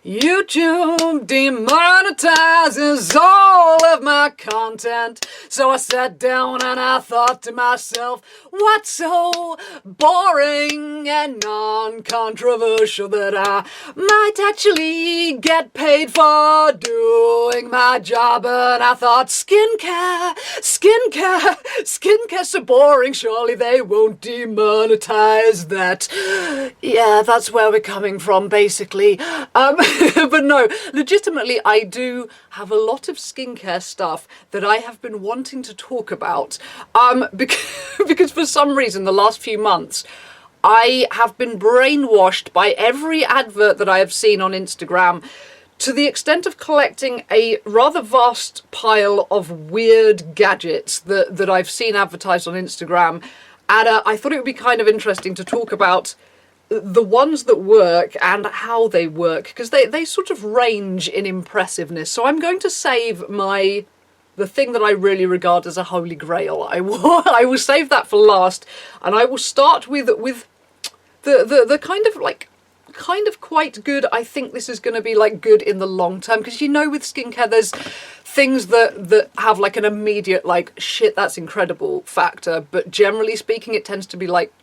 YouTube demonetizes all of my content. So I sat down and I thought to myself, what's so boring and non-controversial that I might actually get paid for doing my job? And I thought, skincare's so boring, surely they won't demonetize that. Yeah, that's where we're coming from, basically. But no, legitimately, I do have a lot of skincare stuff that I have been wanting to talk about. Because for some reason, the last few months, I have been brainwashed by every advert that I have seen on Instagram, to the extent of collecting a rather vast pile of weird gadgets that I've seen advertised on Instagram. And I thought it would be kind of interesting to talk about the ones that work and how they work, because they sort of range in impressiveness. So I'm going to save the thing that I really regard as a holy grail. I will save that for last, and I will start with the kind of quite good. I think this is going to be like good in the long term, because with skincare there's things that have like an immediate like shit that's incredible factor, but generally speaking it tends to be like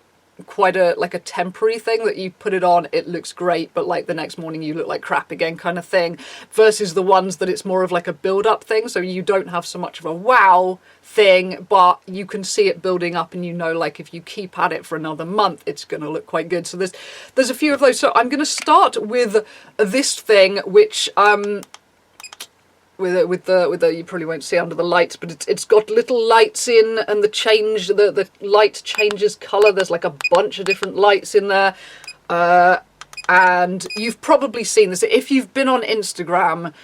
quite a temporary thing that you put it on, it looks great, but like the next morning you look like crap again kind of thing, versus the ones that it's more of like a build-up thing, so you don't have so much of a wow thing, but you can see it building up, and like if you keep at it for another month it's gonna look quite good. So there's a few of those. So I'm gonna start with this thing, which with the you probably won't see under the lights, but it's got little lights in, and the light changes colour. There's like a bunch of different lights in there, and you've probably seen this if you've been on Instagram.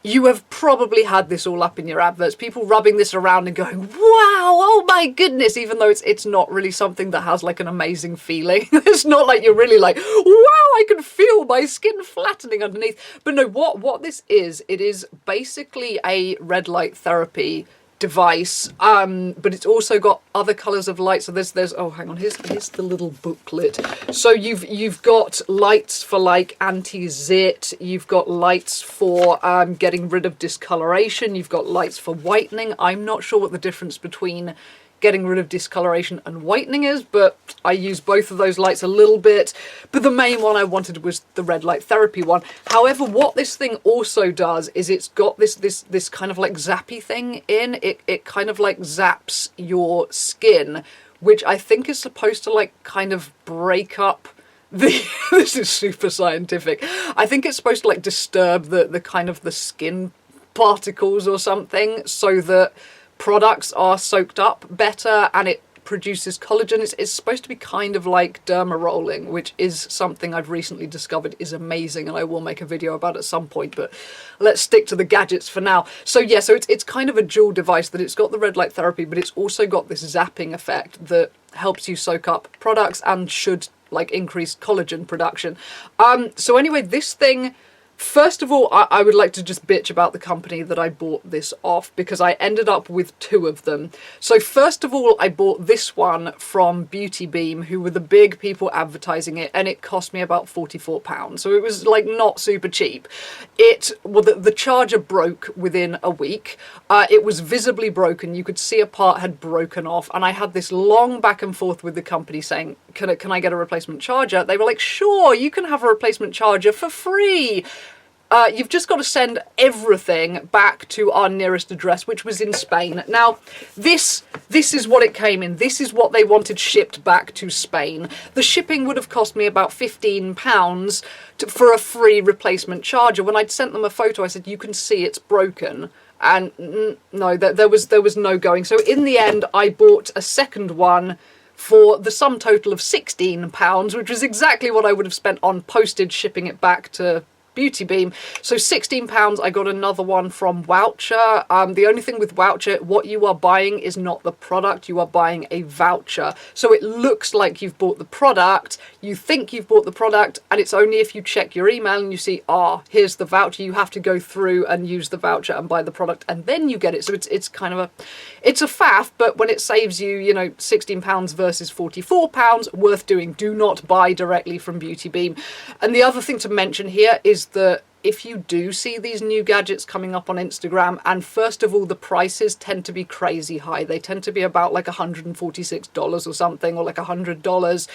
You have probably had this all up in your adverts, people rubbing this around and going, wow, oh my goodness, even though it's not really something that has like an amazing feeling. It's not like you're really like, wow, I can feel my skin flattening underneath. But no, what this is, it is basically a red light therapy device, but it's also got other colors of light. So there's oh, hang on, here's the little booklet. So you've got lights for like anti-zit, you've got lights for getting rid of discoloration, you've got lights for whitening. I'm not sure what the difference between getting rid of discoloration and whitening is, but I use both of those lights a little bit. But the main one I wanted was the red light therapy one. However, what this thing also does is it's got this kind of like zappy thing in it. It kind of like zaps your skin, which I think is supposed to like kind of break up this is super scientific. I think it's supposed to like disturb the kind of the skin particles or something, so that products are soaked up better and it produces collagen. It's supposed to be kind of like derma rolling, which is something I've recently discovered is amazing, and I will make a video about at some point, but let's stick to the gadgets for now. So yeah, so it's kind of a dual device, that it's got the red light therapy, but it's also got this zapping effect that helps you soak up products and should like increase collagen production. So anyway, this thing, first of all, I would like to just bitch about the company that I bought this off, because I ended up with two of them. So first of all, I bought this one from Beauty Beam, who were the big people advertising it, and it cost me about £44. So it was like not super cheap. The charger broke within a week. It was visibly broken. You could see a part had broken off, and I had this long back and forth with the company saying, can I get a replacement charger? They were like, sure, you can have a replacement charger for free. You've just got to send everything back to our nearest address, which was in Spain. Now, this is what it came in. This is what they wanted shipped back to Spain. The shipping would have cost me about £15 for a free replacement charger. When I'd sent them a photo, I said, you can see it's broken. And no, there was no going. So in the end, I bought a second one for the sum total of £16, which was exactly what I would have spent on postage shipping it back to Beauty Beam. So £16. I got another one from Voucher. The only thing with Voucher, what you are buying is not the product, you are buying a voucher. So it looks like you've bought the product, you think you've bought the product, and it's only if you check your email and you see, here's the voucher, you have to go through and use the voucher and buy the product, and then you get it. So it's kind of it's a faff, but when it saves you, £16 versus £44, worth doing. Do not buy directly from Beauty Beam. And the other thing to mention here is that if you do see these new gadgets coming up on Instagram, and first of all, the prices tend to be crazy high. They tend to be about like $146 or something, or like $100.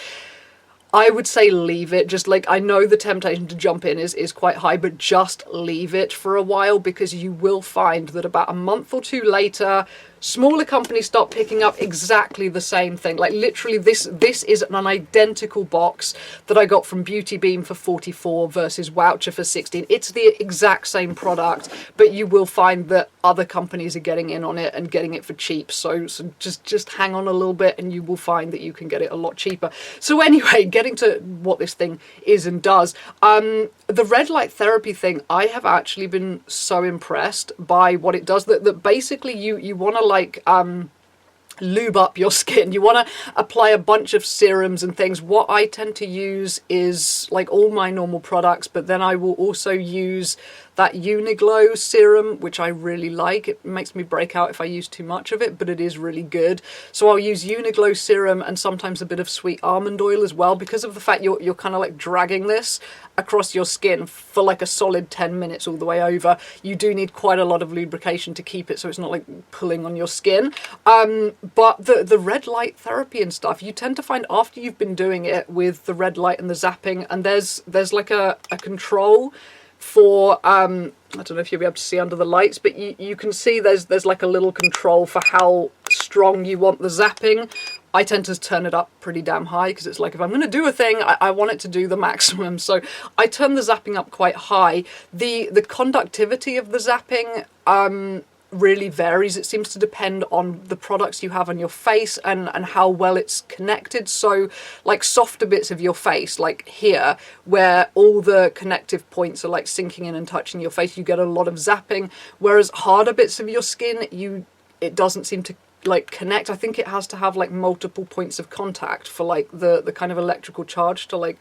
I would say leave it. Just like, I know the temptation to jump in is quite high, but just leave it for a while, because you will find that about a month or two later, smaller companies start picking up exactly the same thing. Like literally this is an identical box that I got from Beauty Beam for 44 versus Woucher for 16. It's the exact same product, but you will find that other companies are getting in on it and getting it for cheap. So just hang on a little bit and you will find that you can get it a lot cheaper. So anyway, getting to what this thing is and does. The red light therapy thing, I have actually been so impressed by what it does, that basically you want to like lube up your skin. You want to apply a bunch of serums and things. What I tend to use is like all my normal products, but then I will also use that Uniglow serum, which I really like. It makes me break out if I use too much of it, but it is really good. So I'll use Uniglow serum and sometimes a bit of sweet almond oil as well, because of the fact you're kind of like dragging this across your skin for like a solid 10 minutes all the way over. You do need quite a lot of lubrication to keep it so it's not like pulling on your skin. But the red light therapy and stuff, you tend to find after you've been doing it with the red light and the zapping, and there's like a control for I don't know if you'll be able to see under the lights, but you can see there's like a little control for how strong you want the zapping. I tend to turn it up pretty damn high, because it's like, if I'm going to do a thing, I want it to do the maximum. So I turn the zapping up quite high. The conductivity of the zapping really varies. It seems to depend on the products you have on your face and how well it's connected. So like softer bits of your face, like here, where all the connective points are like sinking in and touching your face, you get a lot of zapping. Whereas harder bits of your skin, it doesn't seem to like connect. I think it has to have like multiple points of contact for like the kind of electrical charge to like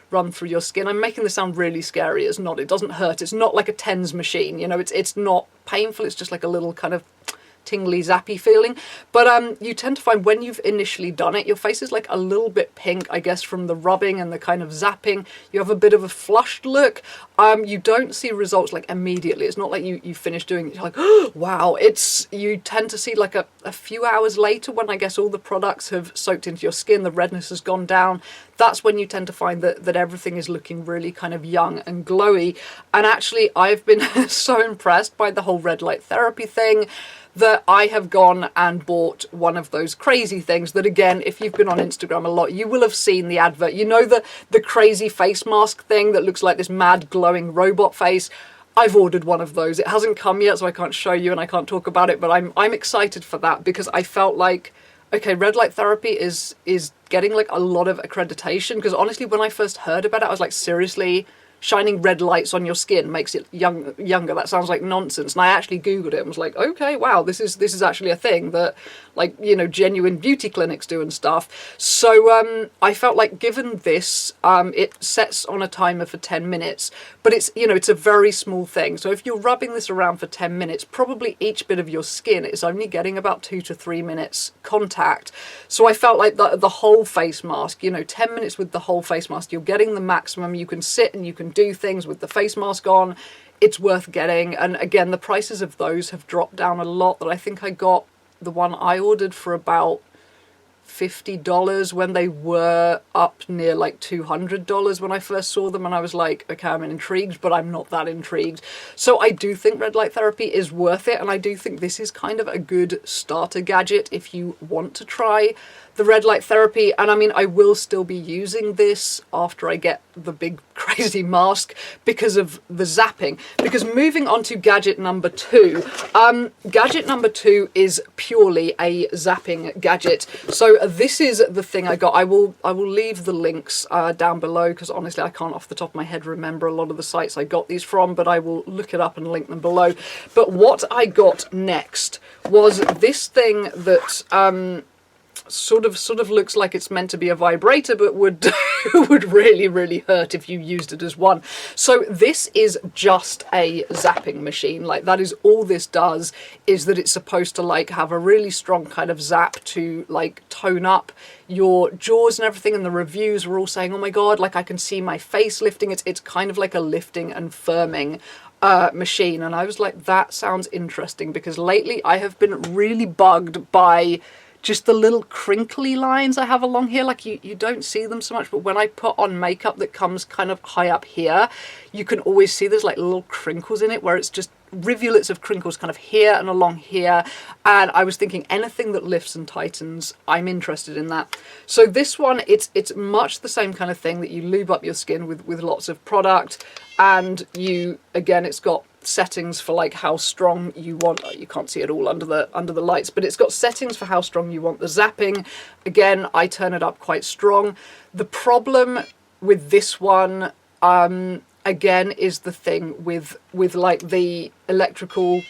run through your skin. I'm making this sound really scary. It's not. It doesn't hurt. It's not like a TENS machine. You know, it's not painful. It's just like a little kind of tingly, zappy feeling. But you tend to find when you've initially done it, your face is like a little bit pink, I guess, from the rubbing and the kind of zapping. You have a bit of a flushed look. You don't see results like immediately. It's not like you finish doing it, you're like, oh, wow. You tend to see like a few hours later, when I guess all the products have soaked into your skin, the redness has gone down. That's when you tend to find that everything is looking really kind of young and glowy. And actually, I've been so impressed by the whole red light therapy thing that I have gone and bought one of those crazy things that, again, if you've been on Instagram a lot, you will have seen the advert. You know, the crazy face mask thing that looks like this mad glowing robot face? I've ordered one of those. It hasn't come yet, so I can't show you and I can't talk about it, but I'm excited for that, because I felt like, okay, red light therapy is getting like a lot of accreditation, because honestly, when I first heard about it, I was like, seriously? Shining red lights on your skin makes it younger? That sounds like nonsense. And I actually Googled it and was like, okay, wow, this is actually a thing that, like, you know, genuine beauty clinics do and stuff. So I felt like, given this, it sets on a timer for 10 minutes, but it's, you know, it's a very small thing. So if you're rubbing this around for 10 minutes, probably each bit of your skin is only getting about 2 to 3 minutes contact. So I felt like the whole face mask, you know, 10 minutes with the whole face mask, you're getting the maximum. You can sit and you can do things with the face mask on. It's worth getting. And again, the prices of those have dropped down a lot. That I think I got the one I ordered for about $50 when they were up near like $200 when I first saw them, and I was like, okay, I'm intrigued, but I'm not that intrigued. So I do think red light therapy is worth it, and I do think this is kind of a good starter gadget if you want to try the red light therapy. And I mean, I will still be using this after I get the big crazy mask because of the zapping. Because moving on to gadget number 2, gadget number 2 is purely a zapping gadget. So this is the thing I got. I will leave the links down below, because honestly I can't off the top of my head remember a lot of the sites I got these from, but I will look it up and link them below. But what I got next was this thing that sort of looks like it's meant to be a vibrator, but would would really hurt if you used it as one. So this is just a zapping machine. Like, that is all this does, is that it's supposed to like have a really strong kind of zap to like tone up your jaws and everything. And the reviews were all saying, oh my god, like I can see my face lifting. It's kind of like a lifting and firming machine. And I was like, that sounds interesting, because lately I have been really bugged by just the little crinkly lines I have along here. Like, you don't see them so much, but when I put on makeup that comes kind of high up here, you can always see there's like little crinkles in it, where it's just rivulets of crinkles kind of here and along here. And I was thinking, anything that lifts and tightens, I'm interested in that. So this one, it's much the same kind of thing, that you lube up your skin with lots of product, and you, again, it's got settings for like how strong you want. You can't see it all under the lights, but it's got settings for how strong you want the zapping. Again, I turn it up quite strong. The problem with this one, again, is the thing with like the electrical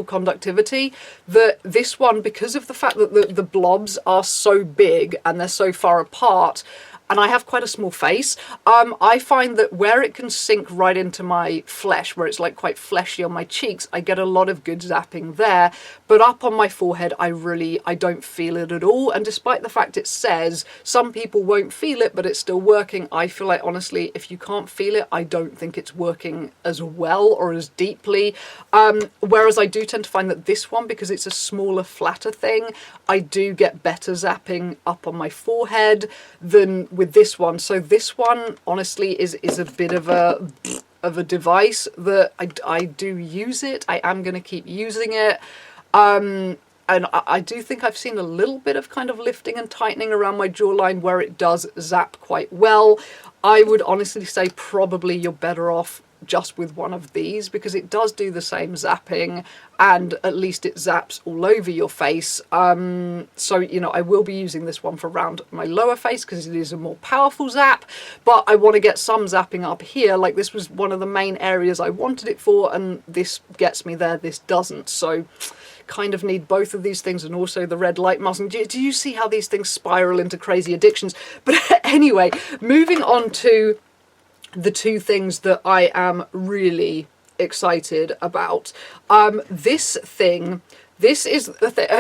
conductivity, that this one, because of the fact that the blobs are so big and they're so far apart, and I have quite a small face, I find that where it can sink right into my flesh, where it's like quite fleshy on my cheeks, I get a lot of good zapping there. But up on my forehead, I don't feel it at all. And despite the fact it says some people won't feel it, but it's still working, I feel like, honestly, if you can't feel it, I don't think it's working as well or as deeply. Whereas I do tend to find that this one, because it's a smaller, flatter thing, I do get better zapping up on my forehead than with this one. So this one, honestly, is a bit of a device that I do use it. I am going to keep using it. And I do think I've seen a little bit of kind of lifting and tightening around my jawline where it does zap quite well. I would honestly say probably you're better off just with one of these, because it does do the same zapping, and at least it zaps all over your face. So, you know, I will be using this one for around my lower face because it is a more powerful zap, but I want to get some zapping up here. Like, this was one of the main areas I wanted it for, and this gets me there, this doesn't. So kind of need both of these things, and also the red light mask. Do you see how these things spiral into crazy addictions? But anyway, moving on to the two things that I am really excited about. This is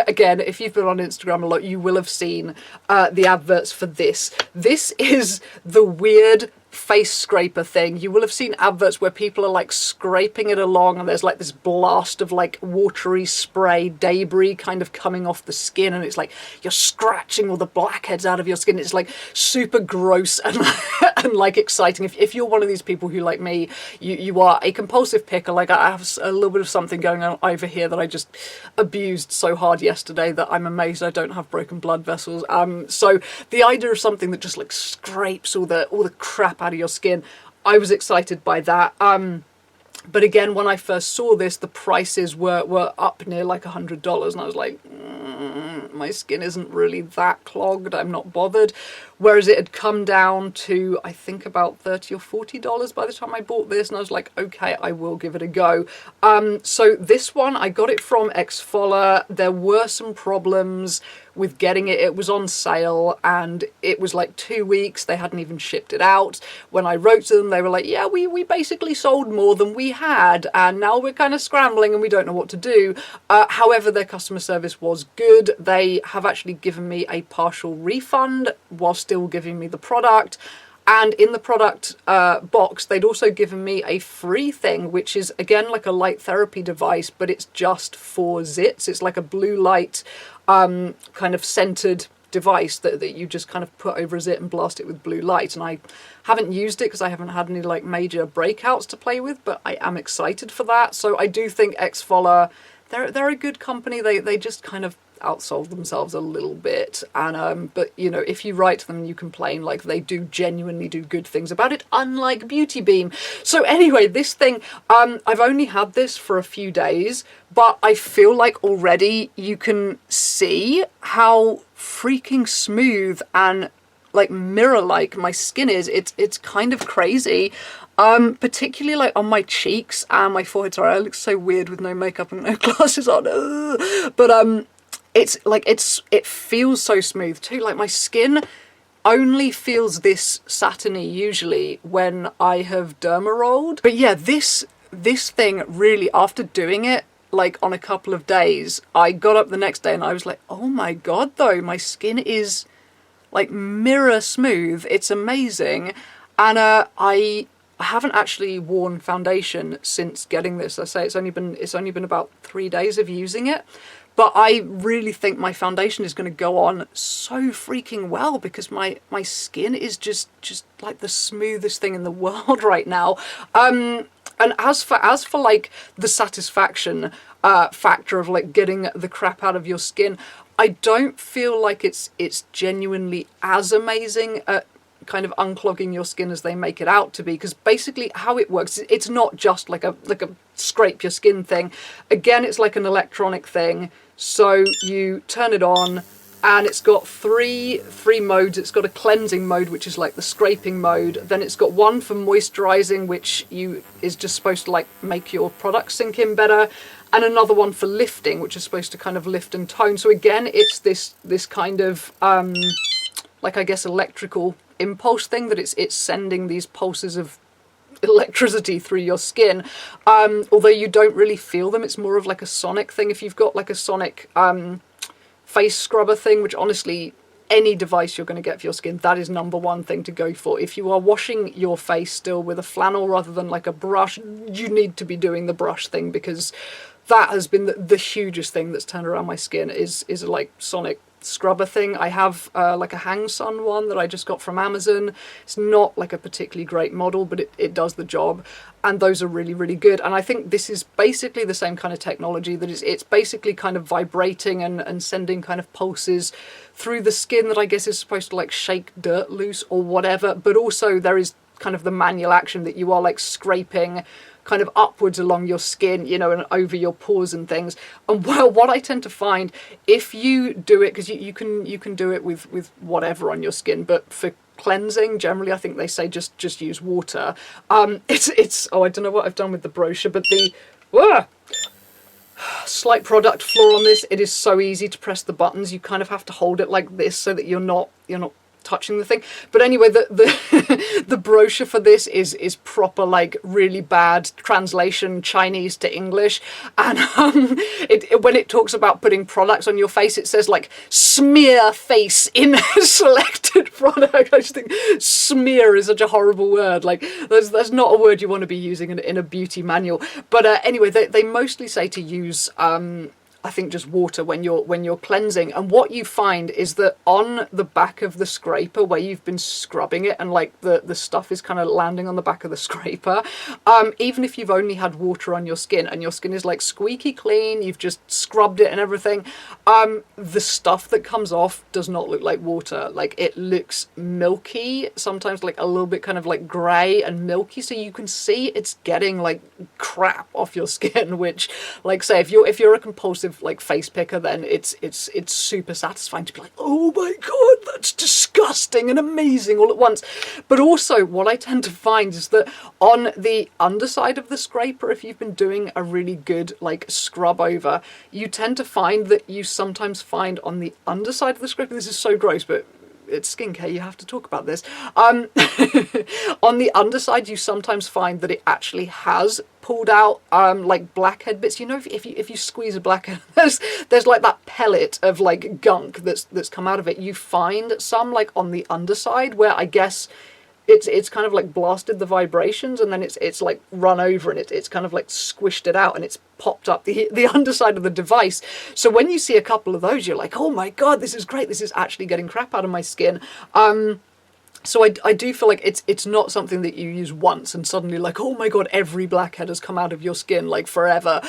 again, if you've been on Instagram a lot, you will have seen the adverts for this. This is the weird face scraper thing. You will have seen adverts where people are like scraping it along, and there's like this blast of like watery spray debris kind of coming off the skin, and it's like you're scratching all the blackheads out of your skin. It's like super gross and and like exciting. If you're one of these people who, like me, you are a compulsive picker, like I have a little bit of something going on over here that I just abused so hard yesterday that I'm amazed I don't have broken blood vessels. So the idea of something that just like scrapes all the crap out of your skin, I was excited by that. But again, when I first saw this, the prices were up near like $100, and I was like, my skin isn't really that clogged, I'm not bothered. Whereas it had come down to, I think, about $30 or $40 by the time I bought this, and I was like, okay, I will give it a go. So this one, I got it from Xfoller. There were some problems with getting it. It was on sale, and it was like 2 weeks. They hadn't even shipped it out. When I wrote to them, they were like, yeah, we basically sold more than we had, and now we're kind of scrambling and we don't know what to do. However, their customer service was good. They have actually given me a partial refund while still giving me the product. And in the product box, they'd also given me a free thing, which is, again, like a light therapy device, but it's just for zits. It's like a blue light kind of scented device that you just kind of put over a zit and blast it with blue light. And I haven't used it because I haven't had any like major breakouts to play with, but I am excited for that. So I do think Xfoller, they're a good company. They just kind of outsold themselves a little bit, and but you know, if you write to them and you complain, like, they do genuinely do good things about it, unlike Beauty Beam. So anyway, this thing, I've only had this for a few days, but I feel like already you can see how freaking smooth and like mirror-like my skin is. It's kind of crazy. Particularly like on my cheeks and my forehead. Sorry, I look so weird with no makeup and no glasses on. But it's like, it feels so smooth too. Like my skin only feels this satiny usually when I have derma rolled. But yeah, this thing really, after doing it like on a couple of days, I got up the next day and I was like, oh my god though, my skin is like mirror smooth. It's amazing. And I haven't actually worn foundation since getting this. I say it's only been about 3 days of using it. But I really think my foundation is going to go on so freaking well, because my skin is just like the smoothest thing in the world right now. And as for like the satisfaction factor of like getting the crap out of your skin, I don't feel like it's genuinely as amazing at kind of unclogging your skin as they make it out to be, because basically how it works, it's not just like a scrape your skin thing. Again, it's like an electronic thing. So you turn it on and it's got three modes. It's got a cleansing mode, which is like the scraping mode. Then it's got one for moisturizing, which is just supposed to like make your product sink in better, and another one for lifting, which is supposed to kind of lift and tone. So again, it's this kind of like, I guess, electrical impulse thing, that it's sending these pulses of electricity through your skin, although you don't really feel them. It's more of like a sonic thing. If you've got like a sonic face scrubber thing, which honestly, any device you're going to get for your skin, that is #1 thing to go for. If you are washing your face still with a flannel rather than like a brush, you need to be doing the brush thing, because that has been the hugest thing that's turned around my skin, is a like sonic scrubber thing. I have like a Hang Sun one that I just got from Amazon. It's not like a particularly great model, but it does the job, and those are really, really good. And I think this is basically the same kind of technology, that it's basically kind of vibrating and sending kind of pulses through the skin that I guess is supposed to like shake dirt loose or whatever, but also there is kind of the manual action that you are like scraping kind of upwards along your skin, you know, and over your pores and things. And well, what I tend to find, if you do it, because you can do it with whatever on your skin, but for cleansing, generally I think they say just use water. It's oh, I don't know what I've done with the brochure, but the slight product flaw on this, it is so easy to press the buttons. You kind of have to hold it like this so that you're not touching the thing. But anyway, the brochure for this is proper like really bad translation Chinese to English, and when it talks about putting products on your face, it says like smear face in selected product. I just think smear is such a horrible word. Like that's not a word you want to be using in a beauty manual. But anyway, they mostly say to use I think just water when you're cleansing. And what you find is that on the back of the scraper, where you've been scrubbing it and like the stuff is kind of landing on the back of the scraper, even if you've only had water on your skin and your skin is like squeaky clean, you've just scrubbed it and everything, the stuff that comes off does not look like water. Like it looks milky, sometimes like a little bit kind of like grey and milky, so you can see it's getting like crap off your skin, which, like, say if you're a compulsive like face picker, then it's super satisfying to be like, oh my god, that's disgusting and amazing all at once. But also what I tend to find is that on the underside of the scraper, if you've been doing a really good like scrub over, you tend to find that you sometimes find on the underside of the scraper, this is so gross, but it's skincare, you have to talk about this. On the underside, you sometimes find that it actually has pulled out like blackhead bits. You know, if you squeeze a blackhead, there's like that pellet of like gunk that's come out of it. You find some like on the underside where I guess it's kind of like blasted the vibrations, and then it's like run over and it's kind of like squished it out and it's popped up the underside of the device. So when you see a couple of those, you're like, oh my god, this is great, this is actually getting crap out of my skin. So I do feel like it's not something that you use once and suddenly like, oh my god, every blackhead has come out of your skin like forever.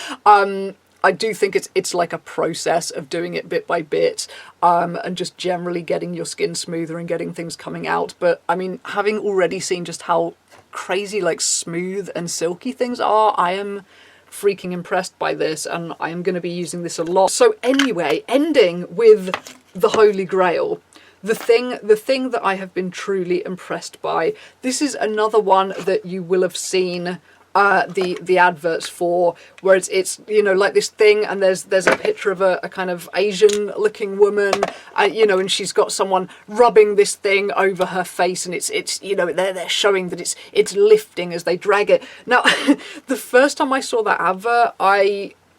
I do think it's like a process of doing it bit by bit, and just generally getting your skin smoother and getting things coming out. But I mean, having already seen just how crazy like smooth and silky things are, I am freaking impressed by this, and I am going to be using this a lot. So anyway, ending with the Holy Grail. The thing that I have been truly impressed by, this is another one that you will have seen the adverts for, where it's you know, like this thing, and there's a picture of a kind of Asian looking woman, you know, and she's got someone rubbing this thing over her face, and it's you know, they're showing that it's lifting as they drag it. Now the first time I saw that advert,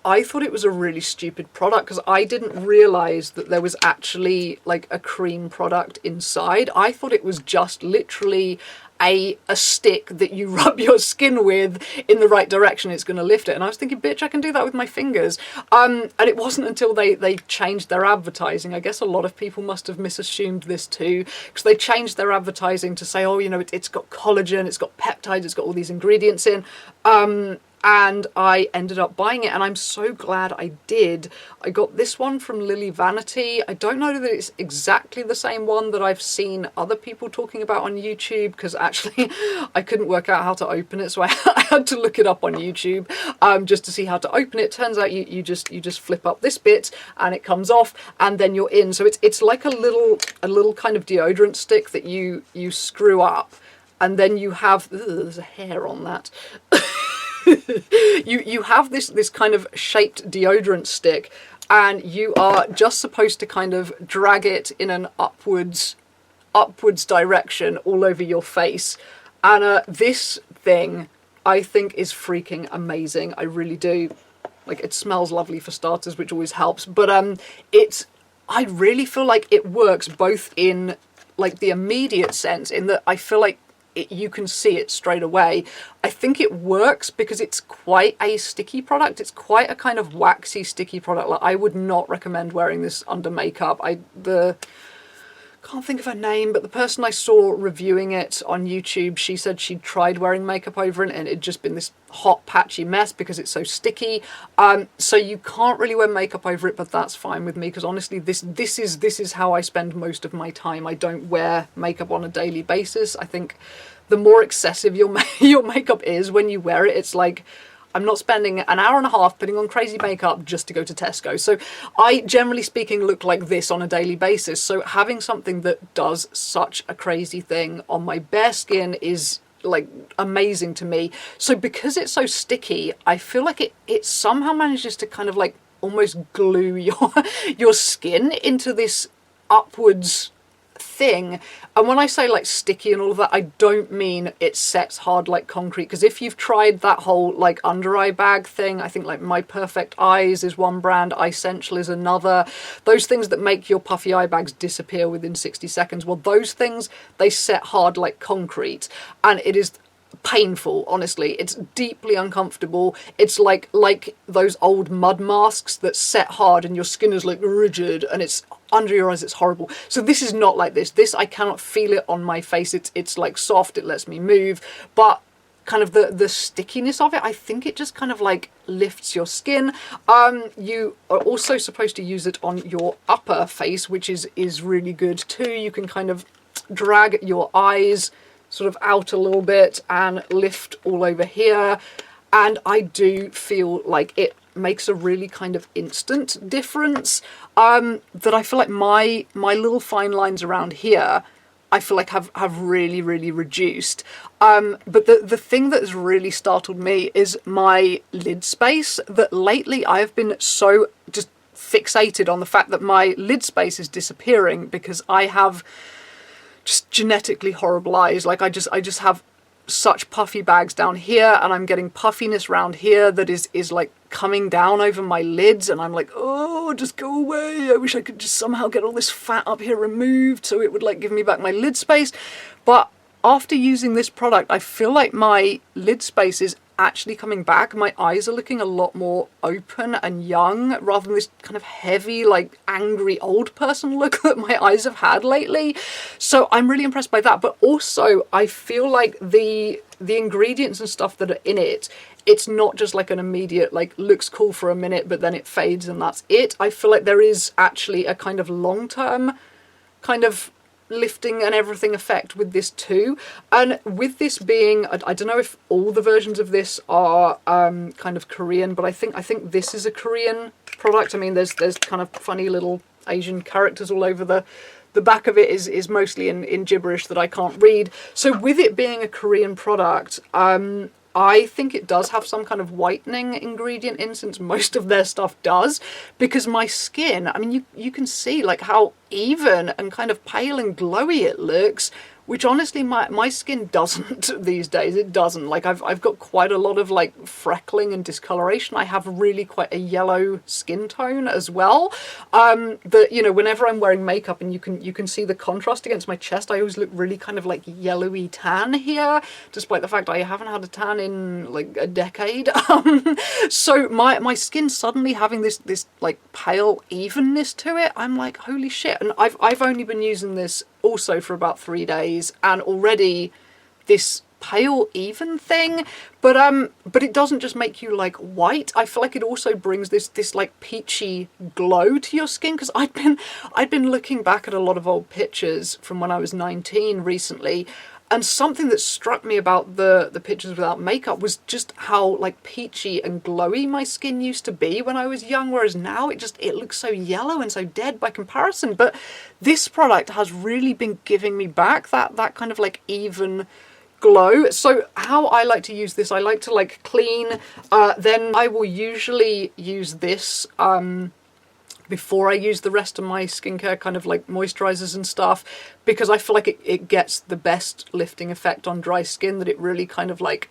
I thought it was a really stupid product, because I didn't realise that there was actually like a cream product inside. I thought it was just literally a stick that you rub your skin with in the right direction, it's going to lift it. And I was thinking, bitch, I can do that with my fingers. And it wasn't until they changed their advertising. I guess a lot of people must have misassumed this too, because they changed their advertising to say, oh, you know, it's got collagen, it's got peptides, it's got all these ingredients in. And I ended up buying it, and I'm so glad I did. I got this one from Lily Vanity. I don't know that it's exactly the same one that I've seen other people talking about on YouTube, because actually I couldn't work out how to open it, so I had to look it up on YouTube just to see how to open it. Turns out you just flip up this bit and it comes off, and then you're in. So it's like a little kind of deodorant stick that you screw up, and then you have, there's a hair on that. you have this kind of shaped deodorant stick, and you are just supposed to kind of drag it in an upwards direction all over your face. And this thing, I think, is freaking amazing. I really do. Like, it smells lovely for starters, which always helps. But I really feel like it works both in like the immediate sense, in that I feel like you can see it straight away. I think it works because it's quite a sticky product. It's quite a kind of waxy, sticky product. Like, I would not recommend wearing this under makeup. Can't think of her name, but the person I saw reviewing it on YouTube, she said she'd tried wearing makeup over it, and it'd just been this hot, patchy mess because it's so sticky. So you can't really wear makeup over it, but that's fine with me, because honestly, this is how I spend most of my time. I don't wear makeup on a daily basis. I think the more excessive your makeup is when you wear it, it's like, I'm not spending an hour and a half putting on crazy makeup just to go to Tesco. So I, generally speaking, look like this on a daily basis. So having something that does such a crazy thing on my bare skin is like amazing to me. So because it's so sticky, I feel like it somehow manages to kind of like almost glue your skin into this upwards thing. And when I say like sticky and all of that, I don't mean it sets hard like concrete, because if you've tried that whole like under eye bag thing, I think like My Perfect Eyes is one brand, Essential is another, those things that make your puffy eye bags disappear within 60 seconds, well, those things, they set hard like concrete, and it is painful. Honestly, it's deeply uncomfortable. It's like those old mud masks that set hard and your skin is like rigid and it's under your eyes. It's horrible. So this is not like this. I cannot feel it on my face. It's like soft, it lets me move, but kind of the stickiness of it, I think it just kind of like lifts your skin. You are also supposed to use it on your upper face, which is really good too. You can kind of drag your eyes sort of out a little bit and lift all over here, and I do feel like it makes a really kind of instant difference, that I feel like my little fine lines around here, I feel like have really reduced. But the thing that has really startled me is my lid space, that lately I've been so just fixated on the fact that my lid space is disappearing because I have just genetically horrible eyes. Like I just have such puffy bags down here, and I'm getting puffiness around here that is like coming down over my lids, and I'm like, oh, just go away. I wish I could just somehow get all this fat up here removed so it would like give me back my lid space. But after using this product, I feel like my lid space is actually coming back. My eyes are looking a lot more open and young, rather than this kind of heavy, like angry old person look that my eyes have had lately. So I'm really impressed by that. But also I feel like the ingredients and stuff that are in it, it's not just like an immediate, like, looks cool for a minute but then it fades and that's it. I feel like there is actually a kind of long-term kind of lifting and everything effect with this too. And with this being, I don't know if all the versions of this are kind of Korean, but I think this is a Korean product. I mean, there's kind of funny little Asian characters all over the back of it is mostly in gibberish that I can't read. So with it being a Korean product, I think it does have some kind of whitening ingredient in, since most of their stuff does, because my skin, I mean, you can see like how even and kind of pale and glowy it looks, which honestly my skin doesn't these days. It doesn't. Like I've got quite a lot of like freckling and discoloration. I have really quite a yellow skin tone as well. That, you know, whenever I'm wearing makeup and you can see the contrast against my chest, I always look really kind of like yellowy tan here, despite the fact I haven't had a tan in like a decade. So my skin suddenly having this like pale evenness to it, I'm like, holy shit. And I've only been using this also for about 3 days, and already this pale even thing, but it doesn't just make you like white. I feel like it also brings this like peachy glow to your skin, because I'd been looking back at a lot of old pictures from when I was 19 recently, and something that struck me about the pictures without makeup was just how like peachy and glowy my skin used to be when I was young, whereas now it looks so yellow and so dead by comparison. But this product has really been giving me back that kind of like even glow. So how I like to use this, I like to like clean, then I will usually use this before I use the rest of my skincare, kind of like moisturizers and stuff, because I feel like it gets the best lifting effect on dry skin, that it really kind of like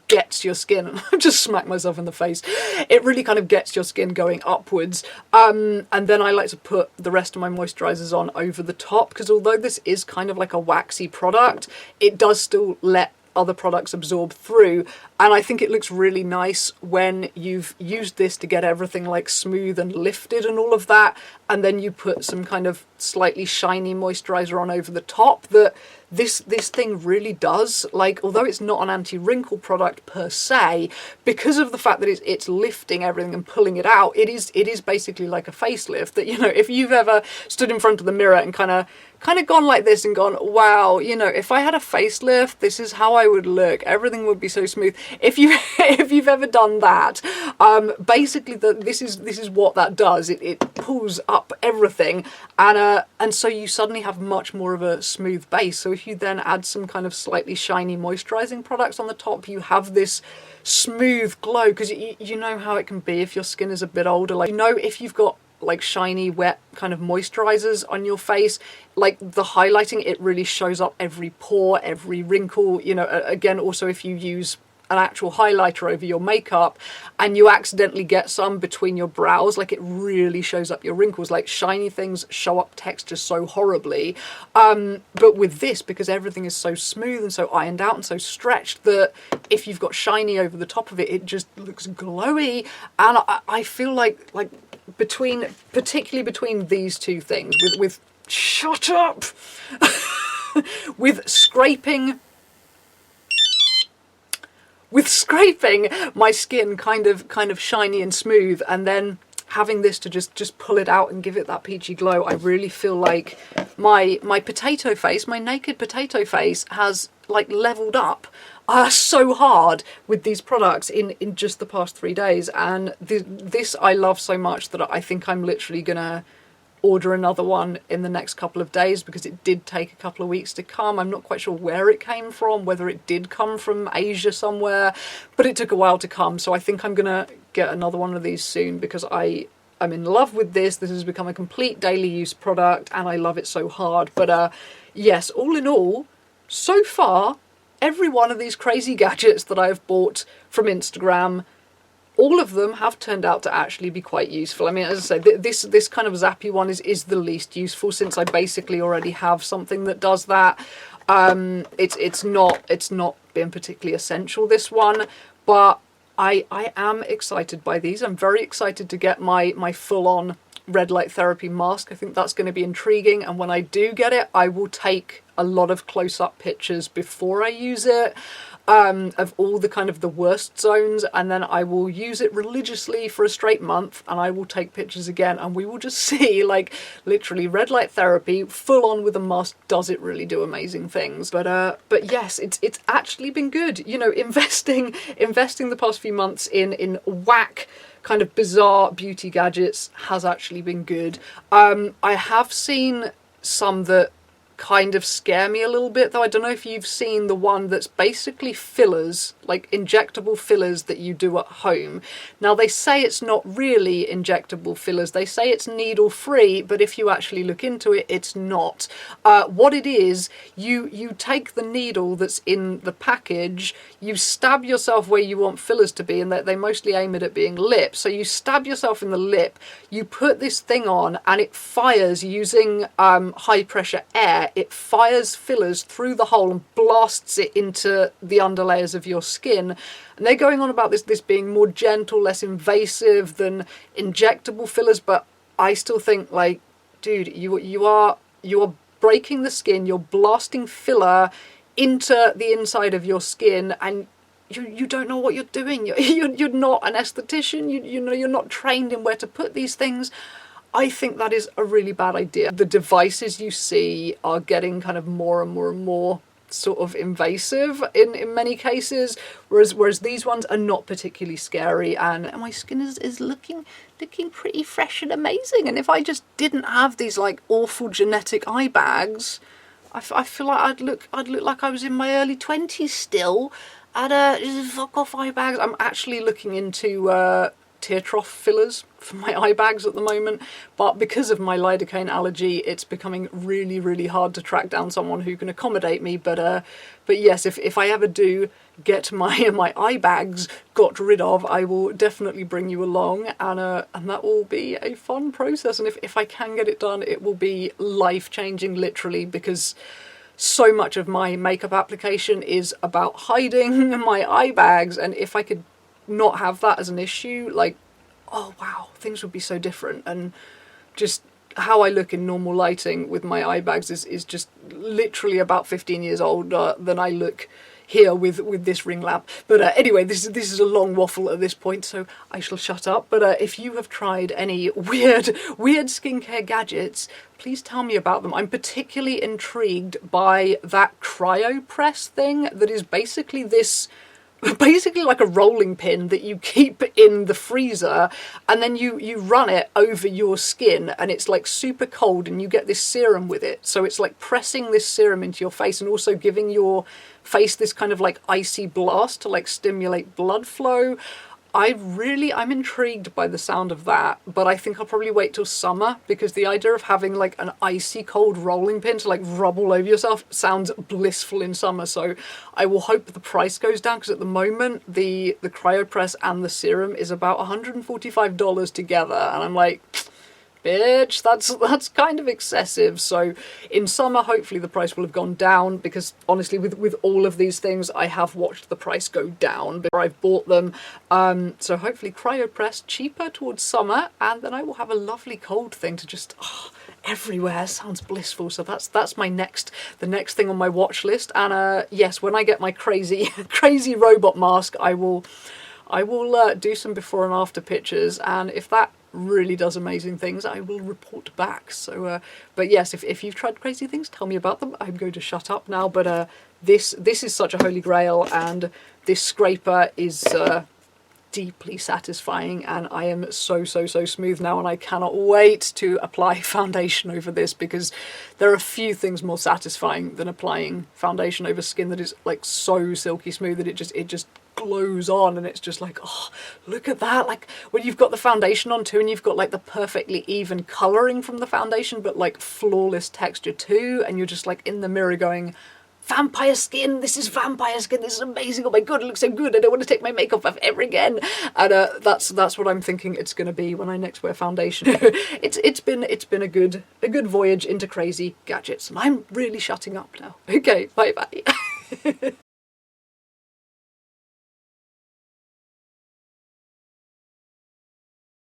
gets your skin, I just smacked myself in the face, it really kind of gets your skin going upwards. And then I like to put the rest of my moisturizers on over the top, because although this is kind of like a waxy product, it does still let other products absorb through, and I think it looks really nice when you've used this to get everything like smooth and lifted and all of that, and then you put some kind of slightly shiny moisturizer on over the top. That this thing really does, like, although it's not an anti-wrinkle product per se, because of the fact that it's lifting everything and pulling it out, it is basically like a facelift. That, you know, if you've ever stood in front of the mirror and kind of gone like this and gone, wow, you know, if I had a facelift, this is how I would look, everything would be so smooth. If you've ever done that, basically this is what that does. It pulls up everything, and so you suddenly have much more of a smooth base. So if you then add some kind of slightly shiny moisturizing products on the top, you have this smooth glow, because you know how it can be if your skin is a bit older. Like, you know, if you've got like shiny wet kind of moisturizers on your face, like the highlighting, it really shows up every pore, every wrinkle. You know, again, also if you use an actual highlighter over your makeup and you accidentally get some between your brows, like it really shows up your wrinkles. Like, shiny things show up texture so horribly, but with this, because everything is so smooth and so ironed out and so stretched, that if you've got shiny over the top of it, it just looks glowy. And I feel like particularly between these two things, with shut up with scraping my skin kind of shiny and smooth, and then having this to just pull it out and give it that peachy glow, I really feel like my potato face, my naked potato face, has like leveled up so hard with these products in just the past 3 days. And this I love so much that I think I'm literally gonna order another one in the next couple of days, because it did take a couple of weeks to come. I'm not quite sure where it came from, whether it did come from Asia somewhere, but it took a while to come. So I think I'm gonna get another one of these soon, because I'm in love with this. This has become a complete daily use product and I love it so hard. But yes, all in all, so far, every one of these crazy gadgets that I've bought from Instagram, all of them have turned out to actually be quite useful. I mean, as I say, this kind of zappy one is the least useful, since I basically already have something that does that. It's not been particularly essential, this one, but I am excited by these. I'm very excited to get my full-on red light therapy mask. I think that's going to be intriguing, and when I do get it, I will take a lot of close-up pictures before I use it, of all the kind of the worst zones, and then I will use it religiously for a straight month, and I will take pictures again, and we will just see, like, literally red light therapy full on with a mask. Does it really do amazing things? But yes, it's actually been good. You know, investing the past few months in whack kind of bizarre beauty gadgets has actually been good. I have seen some that kind of scare me a little bit, though. I don't know if you've seen the one that's basically fillers, like injectable fillers that you do at home. Now, they say it's not really injectable fillers. They say it's needle-free, but if you actually look into it, it's not. What it is, you take the needle that's in the package, you stab yourself where you want fillers to be, and they mostly aim it at being lip. So you stab yourself in the lip, you put this thing on, and it fires using high-pressure air. It fires fillers through the hole and blasts it into the underlayers of your skin. And they're going on about this being more gentle, less invasive than injectable fillers, but I still think, like, dude, you are breaking the skin, you're blasting filler into the inside of your skin, and you don't know what you're doing. You're not an esthetician, you know, you're not trained in where to put these things. I think that is a really bad idea. The devices you see are getting kind of more and more and more sort of invasive in many cases, whereas these ones are not particularly scary, and my skin is looking pretty fresh and amazing. And if I just didn't have these like awful genetic eye bags, I feel like I'd look like I was in my early 20s still. Just fuck off eye bags. I'm actually looking into tear trough fillers for my eye bags at the moment, but because of my lidocaine allergy, it's becoming really, really hard to track down someone who can accommodate me. But yes, if I ever do get my eye bags got rid of, I will definitely bring you along, and that will be a fun process. And if I can get it done, it will be life-changing, literally, because so much of my makeup application is about hiding my eye bags, and if I could not have that as an issue, like, oh wow, things would be so different. And just how I look in normal lighting with my eye bags is just literally about 15 years older than I look here with this ring lamp. But anyway, this is a long waffle at this point, so I shall shut up. But if you have tried any weird skincare gadgets, please tell me about them. I'm particularly intrigued by that cryo press thing that is basically like a rolling pin that you keep in the freezer, and then you run it over your skin, and it's like super cold, and you get this serum with it. So it's like pressing this serum into your face and also giving your face this kind of like icy blast to like stimulate blood flow. I'm intrigued by the sound of that, but I think I'll probably wait till summer, because the idea of having like an icy cold rolling pin to like rub all over yourself sounds blissful in summer. So I will hope the price goes down, because at the moment the cryopress and the serum is about $145 together, and I'm like, bitch, that's kind of excessive. So in summer, hopefully the price will have gone down, because honestly, with all of these things, I have watched the price go down before I've bought them. So hopefully cryopress cheaper towards summer, and then I will have a lovely cold thing to just everywhere. Sounds blissful. So that's the next thing on my watch list. And yes, when I get my crazy robot mask, I will do some before and after pictures, and if that really does amazing things, I will report back. So but yes, if you've tried crazy things, tell me about them. I'm going to shut up now, but this is such a holy grail, and this scraper is deeply satisfying, and I am so smooth now, and I cannot wait to apply foundation over this, because there are few things more satisfying than applying foundation over skin that is like so silky smooth that it just glows on, and it's just like, oh, look at that. Like when you've got the foundation on too, and you've got like the perfectly even colouring from the foundation, but like flawless texture too, and you're just like in the mirror going, vampire skin, this is vampire skin, this is amazing, oh my god, it looks so good, I don't want to take my makeup off ever again. And that's what I'm thinking it's going to be when I next wear foundation. It's been a good voyage into crazy gadgets, and I'm really shutting up now. Okay, bye bye.